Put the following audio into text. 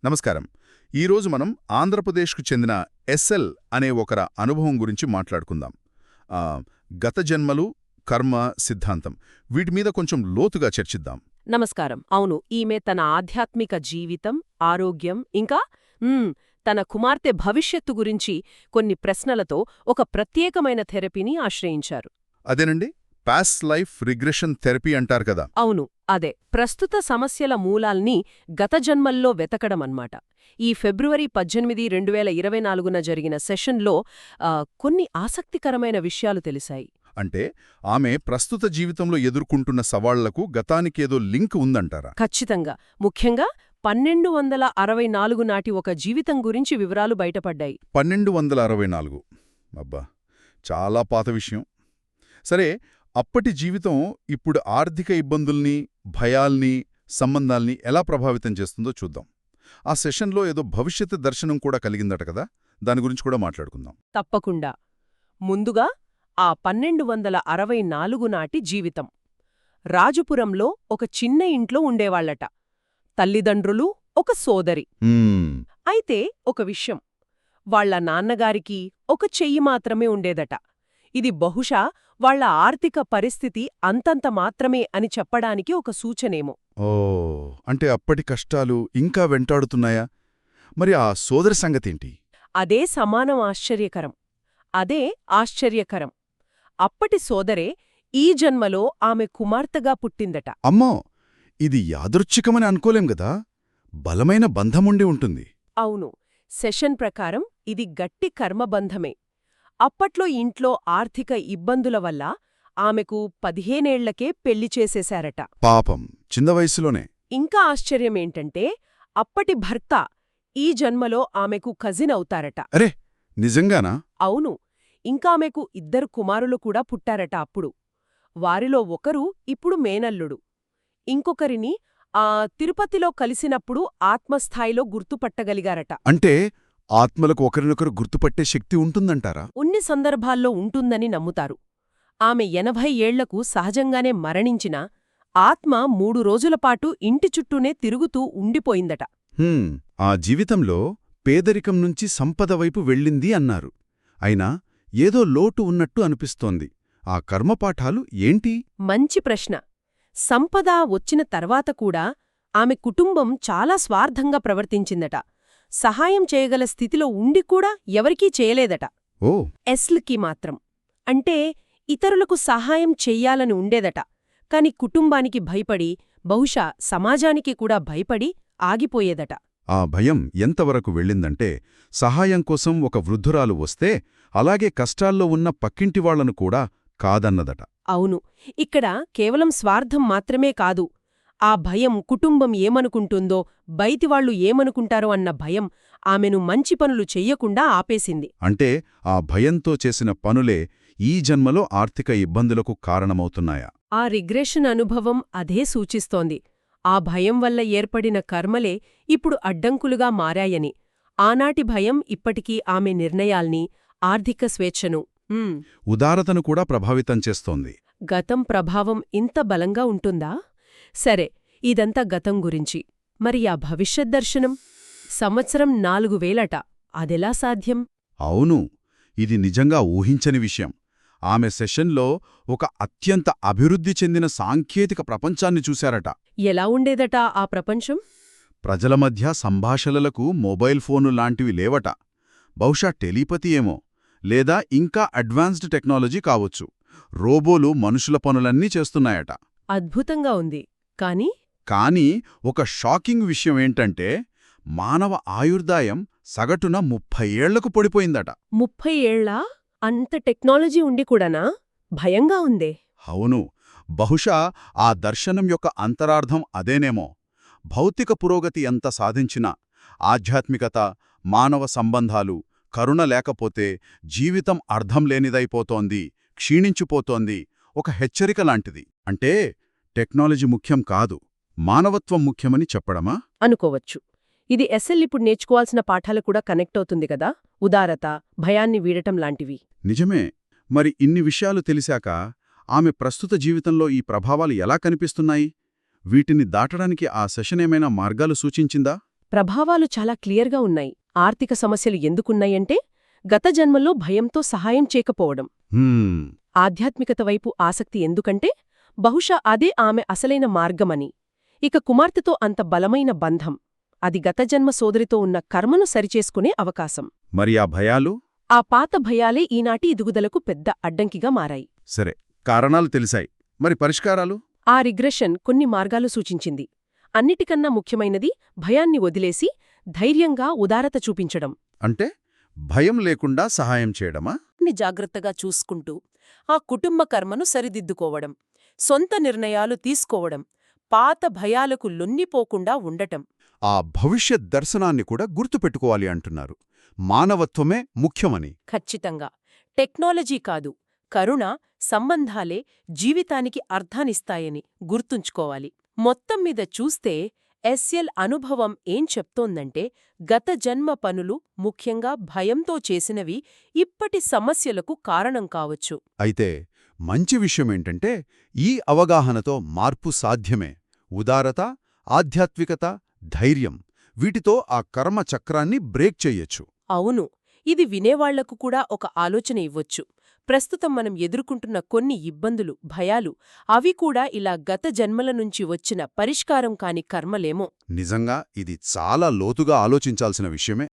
నమస్కారం. ఈరోజు మనం ఆంధ్రప్రదేశ్కు చెందిన ఎస్ఎల్ అనే ఒకరి అనుభవం గురించి మాట్లాడుకుందాం. ఆ, గత జన్మలు, కర్మ, సిద్ధాంతం వీటి మీద కొంచెం లోతుగా చర్చిద్దాం. నమస్కారం. అవును, ఈమె తన ఆధ్యాత్మిక జీవితం, ఆరోగ్యం ఇంకా తన కుమార్తె భవిష్యత్తు గురించి కొన్ని ప్రశ్నలతో ఒక ప్రత్యేకమైన థెరపీని ఆశ్రయించారు. అదేనండి, పాస్ట్ లైఫ్ రిగ్రెషన్ థెరపీ అంటారు కదా. అవును, అదే ప్రస్తుత సమస్యల మూలాల్ని గత జన్మల్లో వెతకడమన్నమాట. ఈ ఫిబ్రవరి 18, 2024న జరిగిన సెషన్లో కొన్ని ఆసక్తికరమైన విషయాలు తెలిసాయి. అంటే ఆమె ప్రస్తుత జీవితంలో ఎదుర్కొంటున్న సవాళ్లకు గతానికేదో లింక్ ఉందంటారా? ఖచ్చితంగా. ముఖ్యంగా 1264 నాటి ఒక జీవితం గురించి వివరాలు బయటపడ్డాయి. 1264. అబ్బా, చాలా పాత విషయం. సరే, అప్పటి జీవితం ఇప్పుడు ఆర్థిక ఇబ్బందుల్ని, భయాల్ని, సంబంధాల్ని ఎలా ప్రభావితం చేస్తుందో చూద్దాం. ఆ సెషన్లో ఏదో భవిష్యత్తు దర్శనం కూడా కలిగిందట కదా, దాని గురించి కూడా మాట్లాడుకుందాం. తప్పకుండా. ముందుగా ఆ 1264 నాటి జీవితం. రాజుపురంలో ఒక చిన్న ఇంట్లో ఉండేవాళ్లట. తల్లిదండ్రులు, ఒక సోదరి. అయితే ఒక విషయం, వాళ్ల నాన్నగారికి ఒక చెయ్యి మాత్రమే ఉండేదట. ఇది బహుశా వాళ్ల ఆర్థిక పరిస్థితి అంతంత మాత్రమే అని చెప్పడానికి ఒక సూచనేమో. ఓ, అంటే అప్పటి కష్టాలు ఇంకా వెంటాడుతున్నాయా? మరి ఆ సోదరి సంగతేంటి? అదే సమానం ఆశ్చర్యకరం. అప్పటి సోదరే ఈ జన్మలో ఆమె కుమార్తెగా పుట్టిందట. అమ్మో, ఇది యాదృచ్ఛికమని అనుకోలేం గదా, బలమైన బంధముండి ఉంటుంది. అవును, సెషన్ ప్రకారం ఇది గట్టి కర్మబంధమే. అప్పట్లో ఇంట్లో ఆర్థిక ఇబ్బందుల వల్ల ఆమెకు 15 ఏళ్లకే పెళ్లి చేసేశారట. పాపం, చిన్న వయసులోనే. ఇంకా ఆశ్చర్యమేంటంటే అప్పటి భర్త ఈ జన్మలో ఆమెకు కజిన్ అవుతారట. అరే, నిజంగానా? అవును, ఇంకామెకు 2 కుమారులు కూడా పుట్టారట అప్పుడు. వారిలో ఒకరు ఇప్పుడు మేనల్లుడు. ఇంకొకరిని తిరుపతిలో కలిసినప్పుడు ఆత్మస్థాయిలో గుర్తుపట్టగలిగారట. అంటే ఆత్మలకు ఒకరినొకరు గుర్తుపట్టే శక్తి ఉంటుందంటారా? ఉన్ని సందర్భాల్లో ఉంటుందని నమ్ముతారు. ఆమె 80 ఏళ్లకు సహజంగానే మరణించినా ఆత్మ 3 రోజులపాటు ఇంటి చుట్టూనే తిరుగుతూ ఉండిపోయిందట. ఆ జీవితంలో పేదరికం నుంచి సంపద వైపు వెళ్ళింది అన్నారు. అయినా ఏదో లోటు ఉన్నట్టు అనిపిస్తోంది. ఆ కర్మపాఠాలు ఏంటి? మంచి ప్రశ్న. సంపద వచ్చిన తర్వాత కూడా ఆమె కుటుంబం చాలా స్వార్థంగా ప్రవర్తించిందట. సహాయం చేయగల స్థితిలో ఉండి కూడా ఎవరికీ చేయలేదట. ఓ, ఎస్ల్కి మాత్రం. అంటే ఇతరులకు సహాయం చెయ్యాలని ఉండేదట. కాని కుటుంబానికి భయపడి, బహుశా సమాజానికి కూడా భయపడి ఆగిపోయేదట. ఆ భయం ఎంతవరకు వెళ్ళిందంటే, సహాయం కోసం ఒక వృద్ధురాలు వస్తే అలాగే కష్టాల్లో ఉన్న పక్కింటివాళ్లను కూడా కాదన్నదట. అవును, ఇక్కడ కేవలం స్వార్థం మాత్రమే కాదు. ఆ భయం కుటుంబం ఏమనుకుంటుందో, బయటివాళ్లు ఏమనుకుంటారో అన్న భయం ఆమెను మంచి పనులు చెయ్యకుండా ఆపేసింది. అంటే ఆ భయంతో చేసిన పనులే ఈ జన్మలో ఆర్థిక ఇబ్బందులకు కారణమవుతున్నాయా? ఆ రిగ్రెషన్ అనుభవం అదే సూచిస్తోంది. ఆ భయం వల్ల ఏర్పడిన కర్మలే ఇప్పుడు అడ్డంకులుగా మారాయని. ఆనాటి భయం ఇప్పటికీ ఆమె నిర్ణయాల్ని, ఆర్థిక స్వేచ్ఛను, ఉదారతను కూడా ప్రభావితం చేస్తోంది. గతం ప్రభావం ఇంత బలంగా ఉంటుందా? సరే, ఇదంతా గతం గురించి. మరి ఆ భవిష్యత్ దర్శనం? సంవత్సరం 4000 అదెలా సాధ్యం? అవును, ఇది నిజంగా ఊహించని విషయం. ఆమె సెషన్లో ఒక అత్యంత అభివృద్ధి చెందిన సాంకేతిక ప్రపంచాన్ని చూశారట. ఎలా ఉండేదట ఆ ప్రపంచం? ప్రజల మధ్య సంభాషణలకు మొబైల్ ఫోను లాంటివి లేవట. బహుశా టెలిపతి ఏమో, లేదా ఇంకా అడ్వాన్స్డ్ టెక్నాలజీ కావచ్చు. రోబోలు మనుషుల పనులన్నీ చేస్తున్నాయట. అద్భుతంగా ఉంది. కానీ ఒక షాకింగ్ విషయమేంటంటే, మానవ ఆయుర్దాయం సగటున 30 ఏళ్లకు పడిపోయిందట. 30 ఏళ్లా? అంత టెక్నాలజీ ఉండి కూడానా? భయంగా ఉందే. అవును, బహుశా ఆ దర్శనం యొక్క అంతరార్థం అదేనేమో. భౌతిక పురోగతి ఎంత సాధించినా ఆధ్యాత్మికత, మానవ సంబంధాలు, కరుణ లేకపోతే జీవితం అర్థం లేనిదైపోతోంది, క్షీణించిపోతోంది. ఒక హెచ్చరిక లాంటిది. అంటే టెక్నాలజీ ముఖ్యం కాదు, మానవత్వం ముఖ్యమని చెప్పడమా? అనుకోవచ్చు. ఇది ఎస్ఎల్ ఇప్పుడు నేర్చుకోవాల్సిన పాఠాలు కూడా కనెక్ట్ అవుతుంది కదా. ఉదారత, భయాన్ని వీడటం లాంటివి. నిజమే. మరి ఇన్ని విషయాలు తెలిసాక ఆమె ప్రస్తుత జీవితంలో ఈ ప్రభావాలు ఎలా కనిపిస్తున్నాయి? వీటిని దాటడానికి ఆ సెషన్ ఏమైనా మార్గాలు సూచించిందా? ప్రభావాలు చాలా క్లియర్గా ఉన్నాయి. ఆర్థిక సమస్యలు ఎందుకున్నాయంటే గత జన్మలో భయంతో సహాయం చేయకపోవడం. హ్మ్, ఆధ్యాత్మికత వైపు ఆసక్తి ఎందుకంటే బహుశా అదే ఆమె అసలైన మార్గమని. ఇక కుమార్తెతో అంత బలమైన బంధం, అది గత జన్మ సోదరితో ఉన్న కర్మను సరిచేసుకునే అవకాశం. మరి ఆ భయాలు? ఆ పాత భయాలే ఈనాటి ఎదుగుదలకు పెద్ద అడ్డంకిగా మారాయి. సరే, కారణాలు తెలిసాయి. మరి పరిష్కారాలు? ఆ రిగ్రెషన్ కొన్ని మార్గాలు సూచించింది. అన్నిటికన్నా ముఖ్యమైనది భయాన్ని వదిలేసి ధైర్యంగా ఉదారత చూపించడం. అంటే భయం లేకుండా సహాయం చేయడమా? జాగ్రత్తగా చూసుకుంటూ ఆ కుటుంబ కర్మను సరిదిద్దుకోవడం, సొంత నిర్ణయాలు తీసుకోవడం, పాత భయాలకు లొంగిపోకుండా ఉండటం. ఆ భవిష్యత్ దర్శనాన్ని కూడా గుర్తుపెట్టుకోవాలి అంటున్నారు. మానవత్వమే ముఖ్యమని. ఖచ్చితంగా. టెక్నాలజీ కాదు, కరుణ, సంబంధాలే జీవితానికి అర్థాన్నిస్తాయని గుర్తుంచుకోవాలి. మొత్తం మీద చూస్తే ఎస్ఎల్ అనుభవం ఏం చెప్తోందంటే గత జన్మ పనులు, ముఖ్యంగా భయంతో చేసినవి, ఇప్పటి సమస్యలకు కారణం కావచ్చు. అయితే మంచి విషయమేంటంటే ఈ అవగాహనతో మార్పు సాధ్యమే. ఉదారత, ఆధ్యాత్మికత, ధైర్యం, వీటితో ఆ కర్మ చక్రాన్ని బ్రేక్ చెయ్యొచ్చు. అవును, ఇది వినేవాళ్లకు కూడా ఒక ఆలోచన ఇవ్వొచ్చు. ప్రస్తుతం మనం ఎదుర్కొంటున్న కొన్ని ఇబ్బందులు, భయాలు, అవి కూడా ఇలా గత జన్మల నుంచి వచ్చిన పరిష్కారం కాని కర్మలేమో. నిజంగా ఇది చాలా లోతుగా ఆలోచించాల్సిన విషయమే.